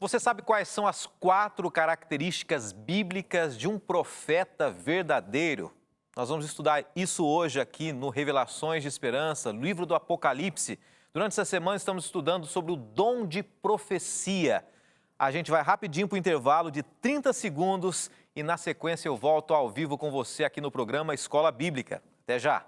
Você sabe quais são as 4 características bíblicas de um profeta verdadeiro? Nós vamos estudar isso hoje aqui no Revelações de Esperança, livro do Apocalipse. Durante essa semana estamos estudando sobre o dom de profecia. A gente vai rapidinho para o intervalo de 30 segundos e na sequência eu volto ao vivo com você aqui no programa Escola Bíblica. Até já!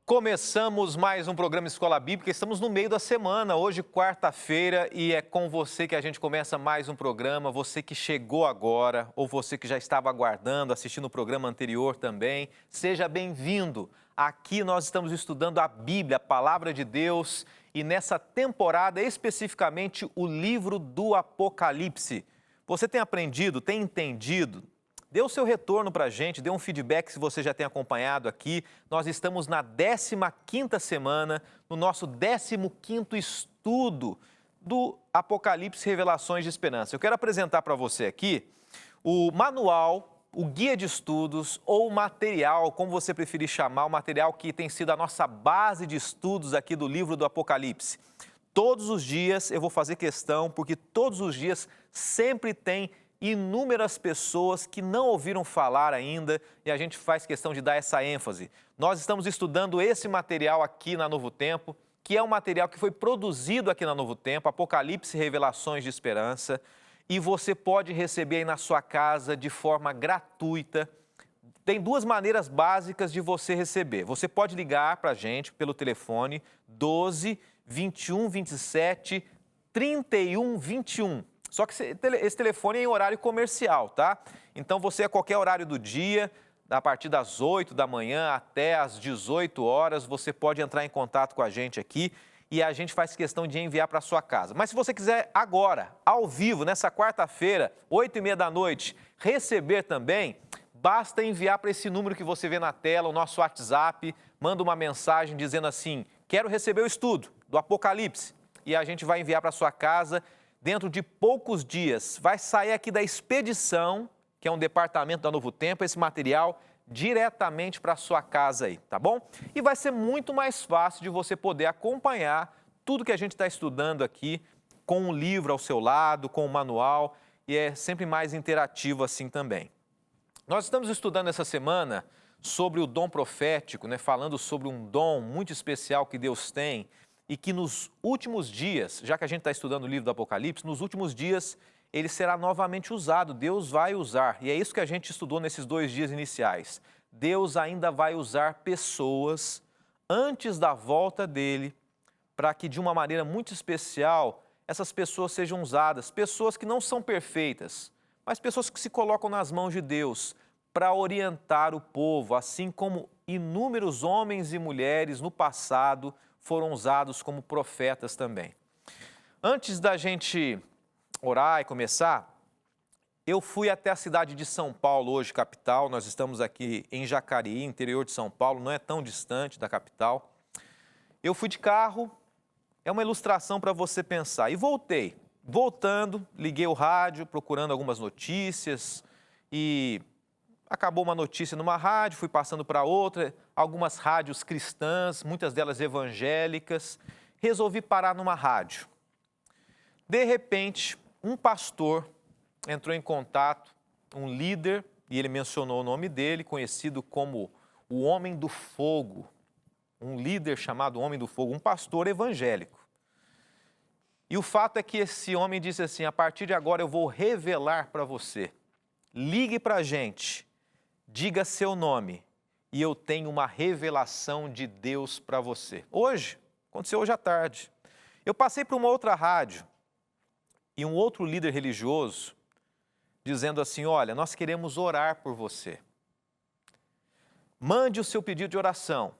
Começamos mais um programa Escola Bíblica, estamos no meio da semana, hoje quarta-feira, e é com você que a gente começa mais um programa, você que chegou agora, ou você que já estava aguardando, assistindo o programa anterior também, seja bem-vindo. Aqui nós estamos estudando a Bíblia, a Palavra de Deus, e nessa temporada especificamente o livro do Apocalipse. Você tem aprendido, tem entendido? Dê o seu retorno para a gente, dê um feedback se você já tem acompanhado aqui. Nós estamos na 15ª semana, no nosso 15º estudo do Apocalipse Revelações de Esperança. Eu quero apresentar para você aqui o manual, o guia de estudos ou o material, como você preferir chamar, o material que tem sido a nossa base de estudos aqui do livro do Apocalipse. Todos os dias eu vou fazer questão, porque todos os dias sempre tem inúmeras pessoas que não ouviram falar ainda e a gente faz questão de dar essa ênfase. Nós estamos estudando esse material aqui na Novo Tempo, que é um material que foi produzido aqui na Novo Tempo, Apocalipse Revelações de Esperança, e você pode receber aí na sua casa de forma gratuita. Tem 2 maneiras básicas de você receber. Você pode ligar para a gente pelo telefone 12 21 27 31 21. Só que esse telefone é em horário comercial, tá? Então você, a qualquer horário do dia, a partir das 8 da manhã até as 18 horas, você pode entrar em contato com a gente aqui e a gente faz questão de enviar para a sua casa. Mas se você quiser agora, ao vivo, nessa quarta-feira, 8h30 da noite, receber também, basta enviar para esse número que você vê na tela, o nosso WhatsApp, manda uma mensagem dizendo assim, quero receber o estudo do Apocalipse, e a gente vai enviar para a sua casa. Dentro de poucos dias, vai sair aqui da expedição, que é um departamento da Novo Tempo, esse material diretamente para a sua casa aí, tá bom? E vai ser muito mais fácil de você poder acompanhar tudo que a gente está estudando aqui, com um livro ao seu lado, com um manual, e é sempre mais interativo assim também. Nós estamos estudando essa semana sobre o dom profético, né? Falando sobre um dom muito especial que Deus tem, e que nos últimos dias, já que a gente está estudando o livro do Apocalipse, nos últimos dias ele será novamente usado, Deus vai usar. E é isso que a gente estudou nesses 2 dias iniciais. Deus ainda vai usar pessoas antes da volta dele, para que de uma maneira muito especial, essas pessoas sejam usadas. Pessoas que não são perfeitas, mas pessoas que se colocam nas mãos de Deus para orientar o povo, assim como inúmeros homens e mulheres no passado foram usados como profetas também. Antes da gente orar e começar, eu fui até a cidade de São Paulo hoje, capital. Nós estamos aqui em Jacareí, interior de São Paulo, não é tão distante da capital. Eu fui de carro, é uma ilustração para você pensar. E voltei. Voltando, liguei o rádio, procurando algumas notícias e acabou uma notícia numa rádio, fui passando para outra, algumas rádios cristãs, muitas delas evangélicas. Resolvi parar numa rádio. De repente, um pastor entrou em contato, um líder, e ele mencionou o nome dele, conhecido como o Homem do Fogo. Um líder chamado Homem do Fogo, um pastor evangélico. E o fato é que esse homem disse assim, a partir de agora eu vou revelar para você. Ligue para a gente. Diga seu nome e eu tenho uma revelação de Deus para você. Hoje, aconteceu hoje à tarde. Eu passei por uma outra rádio e um outro líder religioso dizendo assim, olha, nós queremos orar por você. Mande o seu pedido de oração,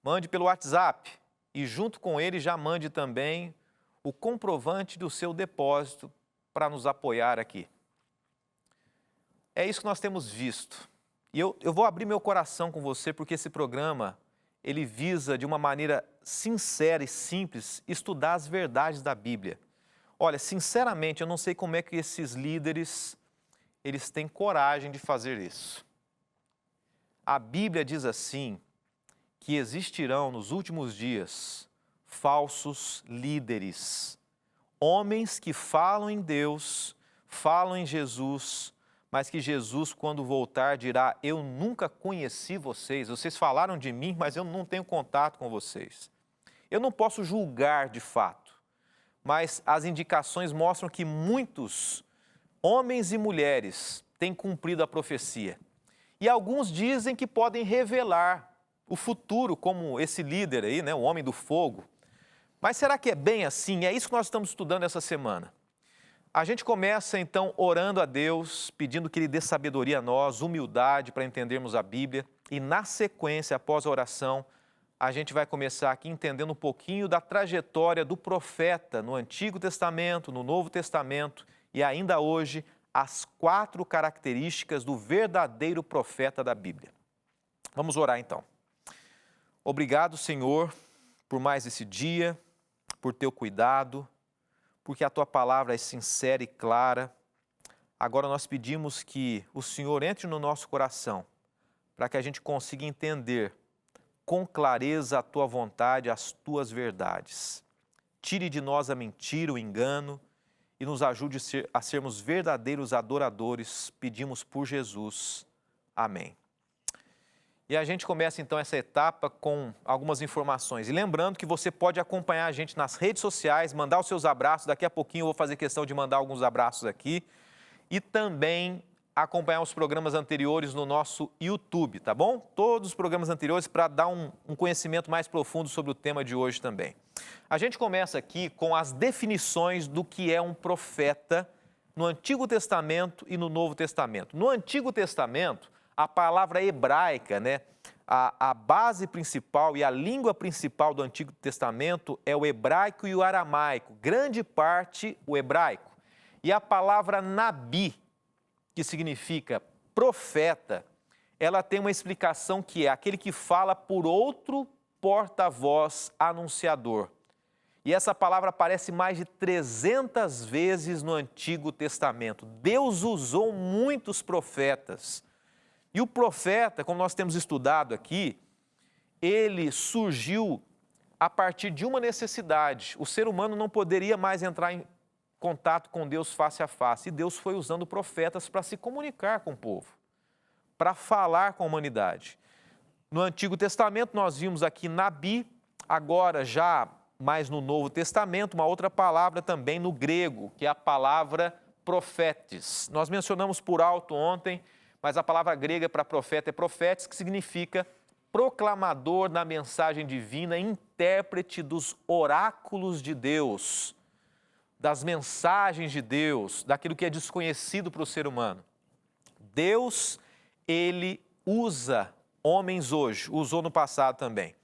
mande pelo WhatsApp e junto com ele já mande também o comprovante do seu depósito para nos apoiar aqui. É isso que nós temos visto. E eu vou abrir meu coração com você, porque esse programa, ele visa, de uma maneira sincera e simples, estudar as verdades da Bíblia. Olha, sinceramente, eu não sei como é que esses líderes, eles têm coragem de fazer isso. A Bíblia diz assim, que existirão nos últimos dias falsos líderes, homens que falam em Deus, falam em Jesus, mas que Jesus, quando voltar, dirá: eu nunca conheci vocês, vocês falaram de mim, mas eu não tenho contato com vocês. Eu não posso julgar de fato, mas as indicações mostram que muitos homens e mulheres têm cumprido a profecia. E alguns dizem que podem revelar o futuro, como esse líder aí, né, o homem do fogo. Mas será que é bem assim? É isso que nós estamos estudando essa semana. A gente começa então orando a Deus, pedindo que Ele dê sabedoria a nós, humildade para entendermos a Bíblia. E na sequência, após a oração, a gente vai começar aqui entendendo um pouquinho da trajetória do profeta no Antigo Testamento, no Novo Testamento e ainda hoje, as 4 características do verdadeiro profeta da Bíblia. Vamos orar então. Obrigado, Senhor, por mais esse dia, por teu cuidado, porque a tua palavra é sincera e clara. Agora nós pedimos que o Senhor entre no nosso coração, para que a gente consiga entender com clareza a tua vontade, as tuas verdades. Tire de nós a mentira, o engano e nos ajude a sermos verdadeiros adoradores. Pedimos por Jesus. Amém. E a gente começa então essa etapa com algumas informações. E lembrando que você pode acompanhar a gente nas redes sociais, mandar os seus abraços. Daqui a pouquinho eu vou fazer questão de mandar alguns abraços aqui. E também acompanhar os programas anteriores no nosso YouTube, tá bom? Todos os programas anteriores para dar um conhecimento mais profundo sobre o tema de hoje também. A gente começa aqui com as definições do que é um profeta no Antigo Testamento e no Novo Testamento. No Antigo Testamento, a palavra hebraica, né? A base principal e a língua principal do Antigo Testamento é o hebraico e o aramaico, grande parte o hebraico. E a palavra nabi, que significa profeta, ela tem uma explicação que é aquele que fala por outro porta-voz anunciador. E essa palavra aparece mais de 300 vezes no Antigo Testamento. Deus usou muitos profetas. E o profeta, como nós temos estudado aqui, ele surgiu a partir de uma necessidade. O ser humano não poderia mais entrar em contato com Deus face a face. E Deus foi usando profetas para se comunicar com o povo, para falar com a humanidade. No Antigo Testamento nós vimos aqui nabi, agora já mais no Novo Testamento, uma outra palavra também no grego, que é a palavra profetes. Nós mencionamos por alto ontem, mas a palavra grega para profeta é profetes, que significa proclamador da mensagem divina, intérprete dos oráculos de Deus, das mensagens de Deus, daquilo que é desconhecido para o ser humano. Deus, ele usa homens hoje, usou no passado também.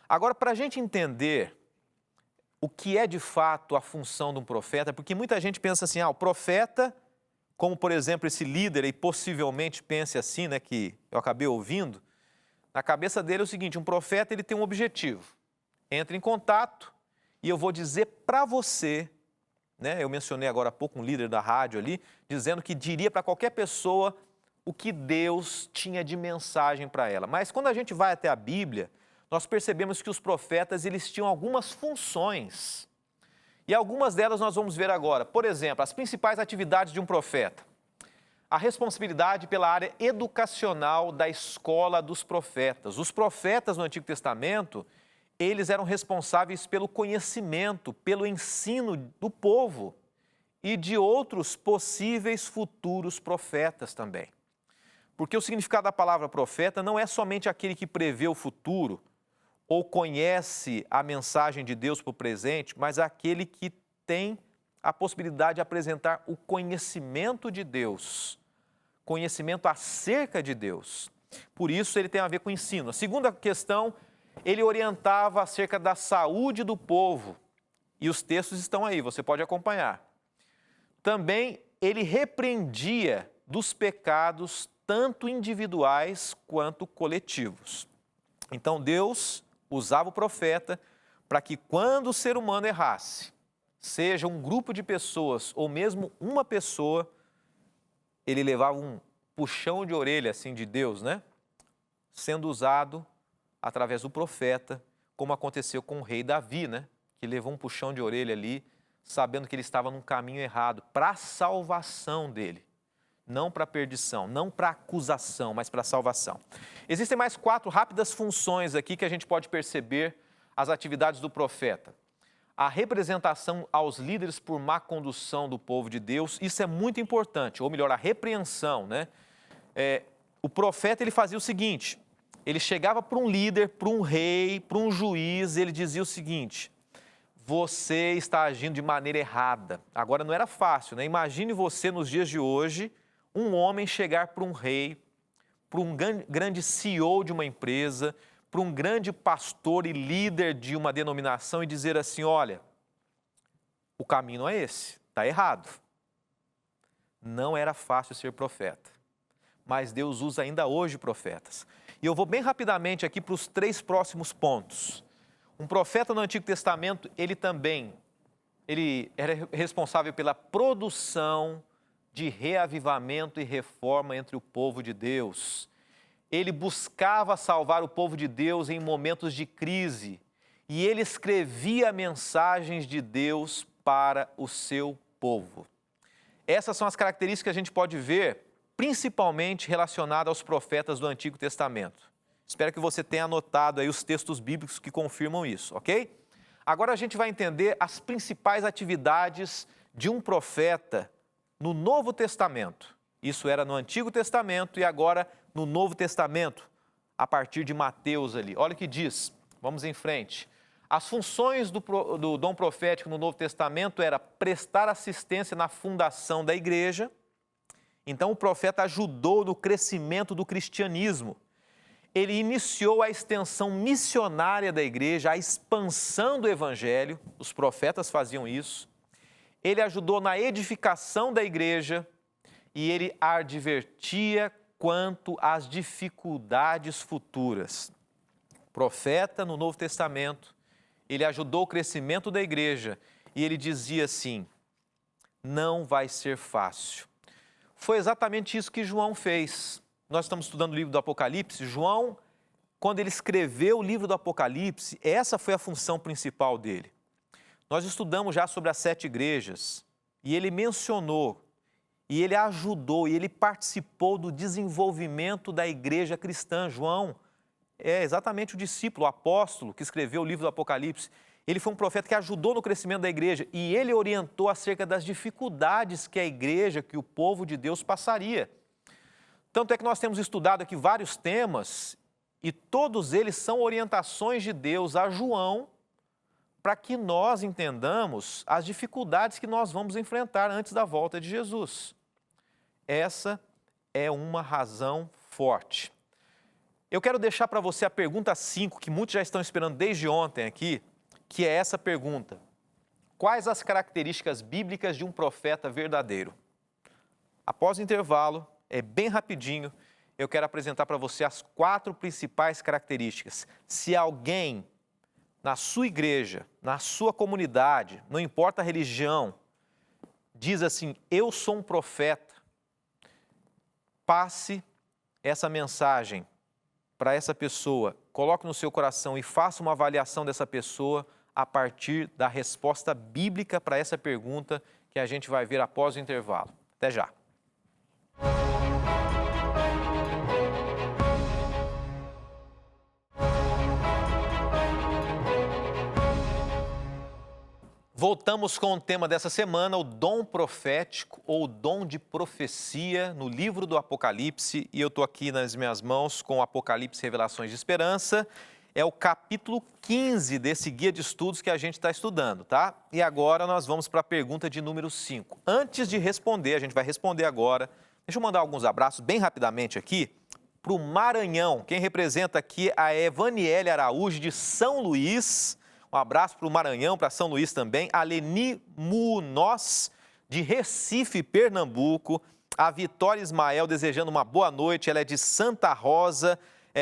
Agora, para a gente entender o que é de fato a função de um profeta, porque muita gente pensa assim, o profeta, como por exemplo esse líder, e possivelmente pense assim, né, que eu acabei ouvindo, na cabeça dele é o seguinte, um profeta ele tem um objetivo, entra em contato e eu vou dizer para você, né, eu mencionei agora há pouco um líder da rádio ali, dizendo que diria para qualquer pessoa o que Deus tinha de mensagem para ela. Mas quando a gente vai até a Bíblia, nós percebemos que os profetas eles tinham algumas funções. E algumas delas nós vamos ver agora. Por exemplo, as principais atividades de um profeta. A responsabilidade pela área educacional da escola dos profetas. Os profetas no Antigo Testamento, eles eram responsáveis pelo conhecimento, pelo ensino do povo e de outros possíveis futuros profetas também. Porque o significado da palavra profeta não é somente aquele que prevê o futuro, ou conhece a mensagem de Deus para o presente, mas aquele que tem a possibilidade de apresentar o conhecimento de Deus, conhecimento acerca de Deus. Por isso ele tem a ver com ensino. A segunda questão Ele orientava acerca da saúde do povo. E os textos estão aí, você pode acompanhar. Também ele repreendia dos pecados tanto individuais quanto coletivos. Então Deus usava o profeta para que quando o ser humano errasse, seja um grupo de pessoas ou mesmo uma pessoa, ele levava um puxão de orelha assim de Deus, né? Sendo usado através do profeta, como aconteceu com o rei Davi, né? Que levou um puxão de orelha ali, sabendo que ele estava num caminho errado, para a salvação dele. Não para a perdição, não para a acusação, mas para a salvação. Existem mais 4 rápidas funções aqui que a gente pode perceber as atividades do profeta. A representação aos líderes por má condução do povo de Deus, isso é muito importante, ou melhor, a repreensão, né? O profeta, ele fazia o seguinte, ele chegava para um líder, para um rei, para um juiz, ele dizia o seguinte: você está agindo de maneira errada. Agora, não era fácil, né? Imagine você, nos dias de hoje, um homem chegar para um rei, para um grande CEO de uma empresa, para um grande pastor e líder de uma denominação e dizer assim: olha, o caminho não é esse, está errado. Não era fácil ser profeta, mas Deus usa ainda hoje profetas. E eu vou bem rapidamente aqui para os 3 próximos pontos. Um profeta no Antigo Testamento, ele era responsável pela produção de reavivamento e reforma entre o povo de Deus. Ele buscava salvar o povo de Deus em momentos de crise e ele escrevia mensagens de Deus para o seu povo. Essas são as características que a gente pode ver, principalmente relacionadas aos profetas do Antigo Testamento. Espero que você tenha anotado aí os textos bíblicos que confirmam isso, ok? Agora a gente vai entender as principais atividades de um profeta no Novo Testamento. Isso era no Antigo Testamento e agora no Novo Testamento, a partir de Mateus ali. Olha o que diz, vamos em frente. As funções do dom profético no Novo Testamento era prestar assistência na fundação da igreja. Então o profeta ajudou no crescimento do cristianismo. Ele iniciou a extensão missionária da igreja, a expansão do evangelho, os profetas faziam isso. Ele ajudou na edificação da igreja e ele advertia quanto às dificuldades futuras. O profeta no Novo Testamento, ele ajudou o crescimento da igreja e ele dizia assim: não vai ser fácil. Foi exatamente isso que João fez. Nós estamos estudando o livro do Apocalipse. João, quando ele escreveu o livro do Apocalipse, essa foi a função principal dele. Nós estudamos já sobre as 7 igrejas e ele mencionou, e ele ajudou, e ele participou do desenvolvimento da igreja cristã. João é exatamente o discípulo, o apóstolo que escreveu o livro do Apocalipse. Ele foi um profeta que ajudou no crescimento da igreja e ele orientou acerca das dificuldades que a igreja, que o povo de Deus passaria. Tanto é que nós temos estudado aqui vários temas e todos eles são orientações de Deus a João para que nós entendamos as dificuldades que nós vamos enfrentar antes da volta de Jesus. Essa é uma razão forte. Eu quero deixar para você a pergunta 5, que muitos já estão esperando desde ontem aqui, que é essa pergunta: quais as características bíblicas de um profeta verdadeiro? Após o intervalo, é bem rapidinho, eu quero apresentar para você as 4 principais características. Se alguém na sua igreja, na sua comunidade, não importa a religião, diz assim: eu sou um profeta, passe essa mensagem para essa pessoa, coloque no seu coração e faça uma avaliação dessa pessoa a partir da resposta bíblica para essa pergunta que a gente vai ver após o intervalo. Até já! Voltamos com o tema dessa semana, o dom profético ou dom de profecia no livro do Apocalipse. E eu estou aqui nas minhas mãos com o Apocalipse Revelações de Esperança. É o capítulo 15 desse guia de estudos que a gente está estudando, tá? E agora nós vamos para a pergunta de número 5. Antes de responder, a gente vai responder agora. Deixa eu mandar alguns abraços bem rapidamente aqui para o Maranhão. Quem representa aqui é a Evaniele Araújo, de São Luís. Um abraço para o Maranhão, para São Luís também. A Leni Munhoz, de Recife, Pernambuco. A Vitória Ismael, desejando uma boa noite. Ela é de Santa Rosa.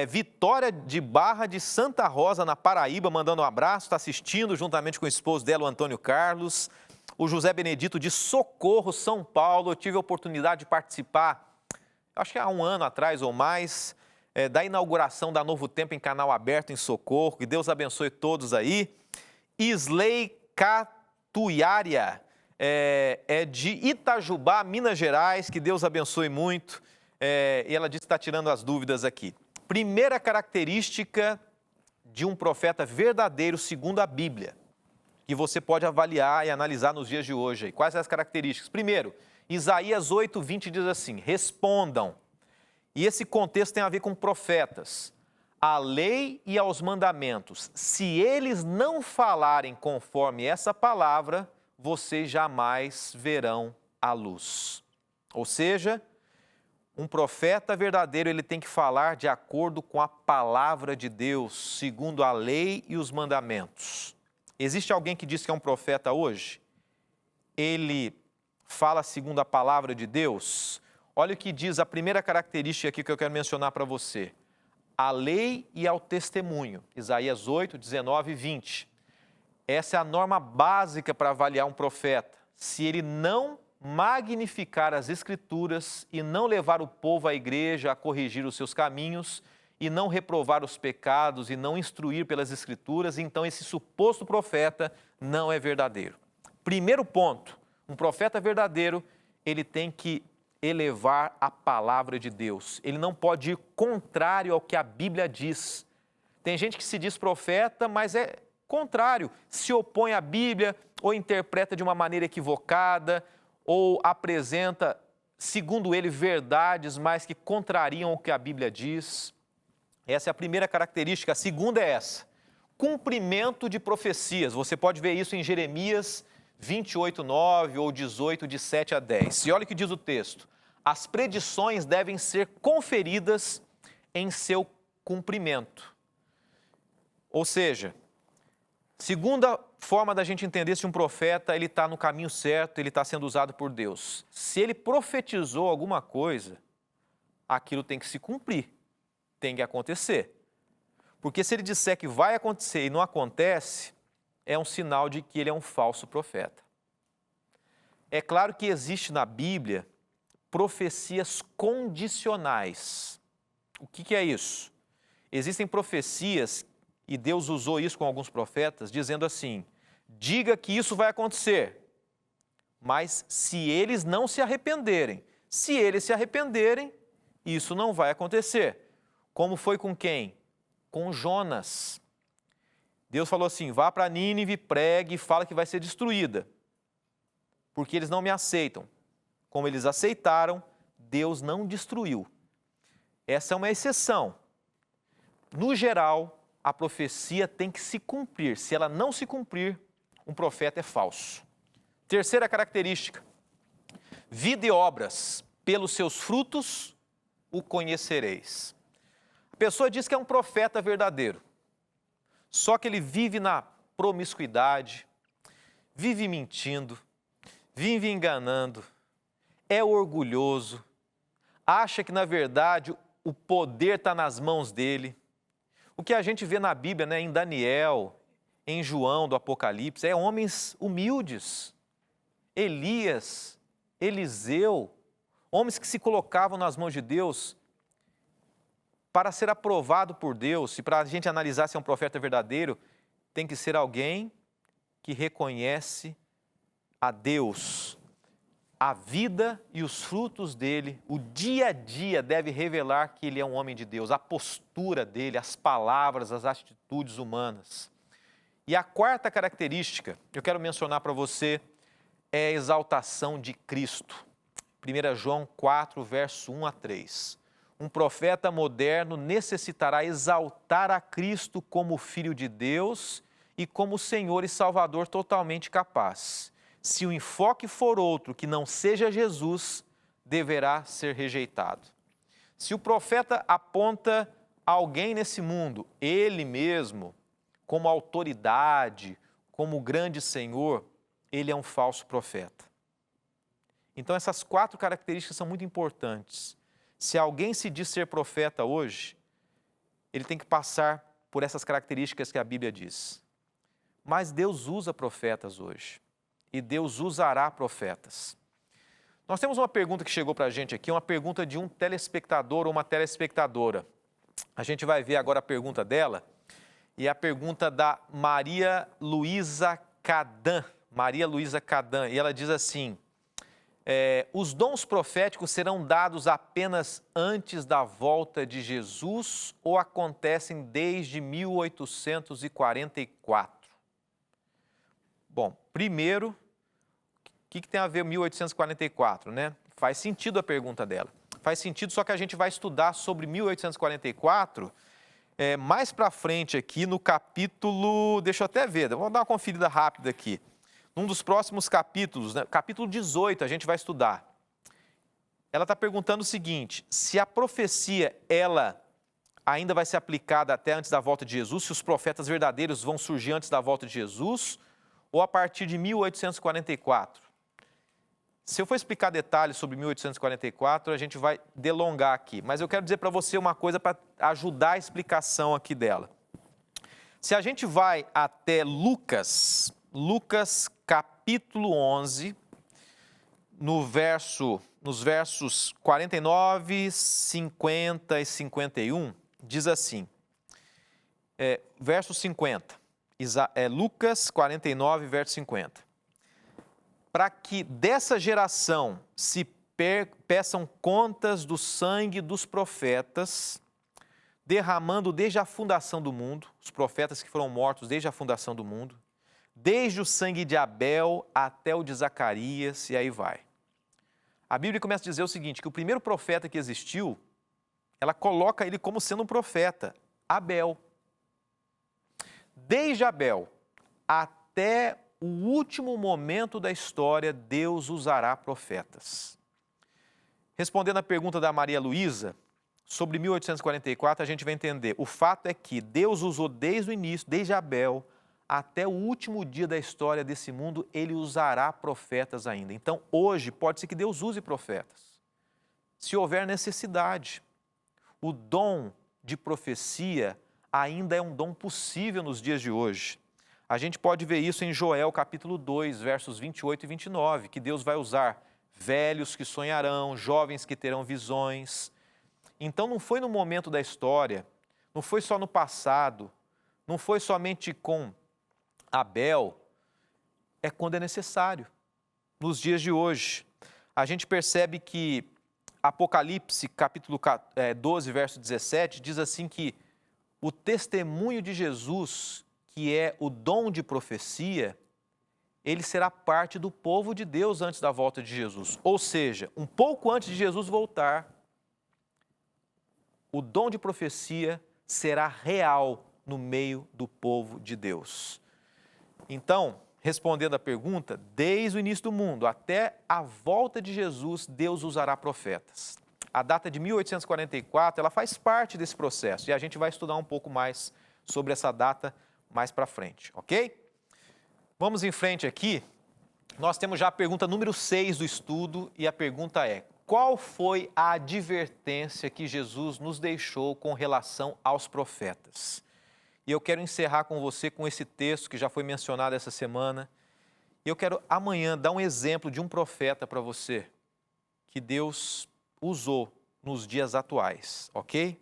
Vitória de Barra de Santa Rosa, na Paraíba, mandando um abraço. Está assistindo juntamente com o esposo dela, o Antônio Carlos. O José Benedito, de Socorro, São Paulo. Eu tive a oportunidade de participar, acho que há um ano atrás ou mais, da inauguração da Novo Tempo em Canal Aberto, em Socorro. Que Deus abençoe todos aí. Isley Catuiária, é de Itajubá, Minas Gerais. Que Deus abençoe muito. E ela disse que está tirando as dúvidas aqui. Primeira característica de um profeta verdadeiro segundo a Bíblia, que você pode avaliar e analisar nos dias de hoje. Quais são as características? Primeiro, Isaías 8:20 diz assim: respondam. E esse contexto tem a ver com profetas. A lei e aos mandamentos, se eles não falarem conforme essa palavra, vocês jamais verão a luz. Ou seja, um profeta verdadeiro, ele tem que falar de acordo com a palavra de Deus, segundo a lei e os mandamentos. Existe alguém que diz que é um profeta hoje? Ele fala segundo a palavra de Deus? Olha o que diz a primeira característica aqui que eu quero mencionar para você. A lei e ao testemunho. Isaías 8, 19 e 20. Essa é a norma básica para avaliar um profeta. Se ele não magnificar as Escrituras e não levar o povo à igreja a corrigir os seus caminhos e não reprovar os pecados e não instruir pelas Escrituras, então esse suposto profeta não é verdadeiro. Primeiro ponto, um profeta verdadeiro, ele tem que elevar a palavra de Deus. Ele não pode ir contrário ao que a Bíblia diz. Tem gente que se diz profeta, mas é contrário, se opõe à Bíblia ou interpreta de uma maneira equivocada, ou apresenta, segundo ele, verdades, mas que contrariam o que a Bíblia diz. Essa é a primeira característica. A segunda é essa: cumprimento de profecias. Você pode ver isso em Jeremias 28:9 ou 18, de 7 a 10. E olha o que diz o texto: as predições devem ser conferidas em seu cumprimento. Ou seja, segunda forma da gente entender se um profeta ele está no caminho certo, ele está sendo usado por Deus. Se ele profetizou alguma coisa, aquilo tem que se cumprir, tem que acontecer. Porque se ele disser que vai acontecer e não acontece, é um sinal de que ele é um falso profeta. É claro que existe na Bíblia profecias condicionais. O que é isso? Existem profecias, e Deus usou isso com alguns profetas, dizendo assim: diga que isso vai acontecer, mas se eles não se arrependerem, se eles se arrependerem, isso não vai acontecer. Como foi com quem? Com Jonas. Deus falou assim: vá para Nínive, pregue e fala que vai ser destruída, porque eles não me aceitam. Como eles aceitaram, Deus não destruiu. Essa é uma exceção. No geral, a profecia tem que se cumprir. Se ela não se cumprir, um profeta é falso. Terceira característica: vida e obras, pelos seus frutos o conhecereis. A pessoa diz que é um profeta verdadeiro, só que ele vive na promiscuidade, vive mentindo, vive enganando, é orgulhoso, acha que na verdade o poder está nas mãos dele. O que a gente vê na Bíblia, né, em Daniel, em João do Apocalipse, é homens humildes. Elias, Eliseu, homens que se colocavam nas mãos de Deus para ser aprovado por Deus. E para a gente analisar se é um profeta verdadeiro, tem que ser alguém que reconhece a Deus. A vida e os frutos dele, o dia a dia deve revelar que ele é um homem de Deus, a postura dele, as palavras, as atitudes humanas. E a quarta característica que eu quero mencionar para você é a exaltação de Cristo. 1 João 4, verso 1 a 3. Um profeta moderno necessitará exaltar a Cristo como Filho de Deus e como Senhor e Salvador totalmente capaz. Se o enfoque for outro que não seja Jesus, deverá ser rejeitado. Se o profeta aponta alguém nesse mundo, ele mesmo, como autoridade, como grande Senhor, ele é um falso profeta. Então essas 4 características são muito importantes. Se alguém se diz ser profeta hoje, ele tem que passar por essas características que a Bíblia diz. Mas Deus usa profetas hoje. E Deus usará profetas. Nós temos uma pergunta que chegou para a gente aqui, uma pergunta de um telespectador ou uma telespectadora. A gente vai ver agora a pergunta dela, e a pergunta da Maria Luísa Cadan. Maria Luísa Cadan, e ela diz assim: os dons proféticos serão dados apenas antes da volta de Jesus ou acontecem desde 1844? Bom, primeiro, o que tem a ver 1844, né? Faz sentido a pergunta dela. Faz sentido, só que a gente vai estudar sobre 1844 mais para frente aqui no capítulo... Deixa eu até ver, vamos dar uma conferida rápida aqui. Num dos próximos capítulos, né, capítulo 18, a gente vai estudar. Ela está perguntando o seguinte: se a profecia, ela ainda vai ser aplicada até antes da volta de Jesus, se os profetas verdadeiros vão surgir antes da volta de Jesus, ou a partir de 1844? Se eu for explicar detalhes sobre 1844, a gente vai delongar aqui. Mas eu quero dizer para você uma coisa para ajudar a explicação aqui dela. Se a gente vai até Lucas capítulo 11, nos versos 49, 50 e 51, diz assim, verso 50, Lucas 49, verso 50. Para que dessa geração se peçam contas do sangue dos profetas, derramando desde a fundação do mundo, os profetas que foram mortos desde a fundação do mundo, desde o sangue de Abel até o de Zacarias, e aí vai. A Bíblia começa a dizer o seguinte, que o primeiro profeta que existiu, ela coloca ele como sendo um profeta, Abel. Desde Abel até o último momento da história, Deus usará profetas. Respondendo à pergunta da Maria Luísa, sobre 1844, a gente vai entender. O fato é que Deus usou desde o início, desde Abel, até o último dia da história desse mundo, Ele usará profetas ainda. Então, hoje, pode ser que Deus use profetas. Se houver necessidade, o dom de profecia ainda é um dom possível nos dias de hoje. A gente pode ver isso em Joel capítulo 2, versos 28 e 29, que Deus vai usar velhos que sonharão, jovens que terão visões. Então não foi no momento da história, não foi só no passado, não foi somente com Abel, é quando é necessário, nos dias de hoje. A gente percebe que Apocalipse capítulo 12, verso 17, diz assim que o testemunho de Jesus, que é o dom de profecia, ele será parte do povo de Deus antes da volta de Jesus. Ou seja, um pouco antes de Jesus voltar, o dom de profecia será real no meio do povo de Deus. Então, respondendo à pergunta, desde o início do mundo até a volta de Jesus, Deus usará profetas. A data de 1844, ela faz parte desse processo e a gente vai estudar um pouco mais sobre essa data mais para frente, ok? Vamos em frente aqui. Nós temos já a pergunta número 6 do estudo e a pergunta é: qual foi a advertência que Jesus nos deixou com relação aos profetas? E eu quero encerrar com você com esse texto que já foi mencionado essa semana. E eu quero amanhã dar um exemplo de um profeta para você que Deus usou nos dias atuais, ok?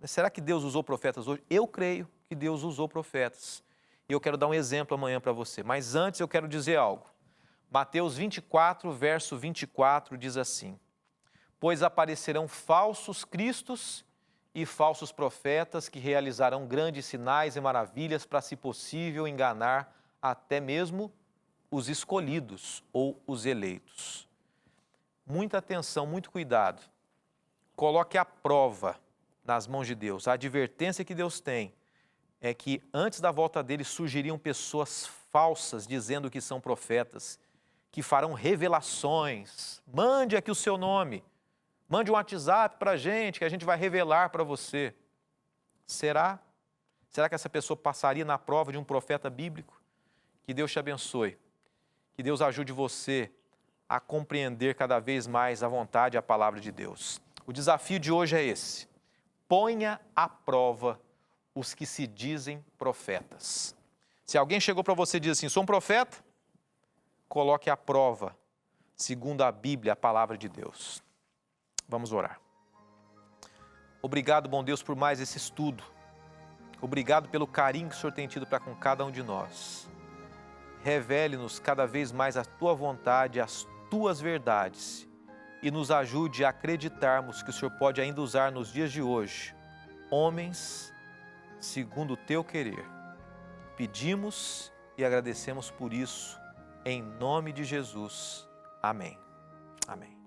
Será que Deus usou profetas hoje? Eu creio que Deus usou profetas. E eu quero dar um exemplo amanhã para você. Mas antes eu quero dizer algo. Mateus 24, verso 24 diz assim: pois aparecerão falsos cristos e falsos profetas que realizarão grandes sinais e maravilhas para, se possível, enganar até mesmo os escolhidos ou os eleitos. Muita atenção, muito cuidado. Coloque a prova nas mãos de Deus. A advertência que Deus tem é que antes da volta dele surgiriam pessoas falsas dizendo que são profetas, que farão revelações. Mande aqui o seu nome. Mande um WhatsApp para a gente, que a gente vai revelar para você. Será? Será que essa pessoa passaria na prova de um profeta bíblico? Que Deus te abençoe. Que Deus ajude você a compreender cada vez mais a vontade e a palavra de Deus. O desafio de hoje é esse: ponha à prova os que se dizem profetas. Se alguém chegou para você e diz assim, sou um profeta, coloque à prova, segundo a Bíblia, a palavra de Deus. Vamos orar. Obrigado, bom Deus, por mais esse estudo. Obrigado pelo carinho que o Senhor tem tido para com cada um de nós. Revele-nos cada vez mais a Tua vontade, as Tuas verdades e nos ajude a acreditarmos que o Senhor pode ainda usar nos dias de hoje homens segundo o Teu querer. Pedimos e agradecemos por isso, em nome de Jesus. Amém. Amém.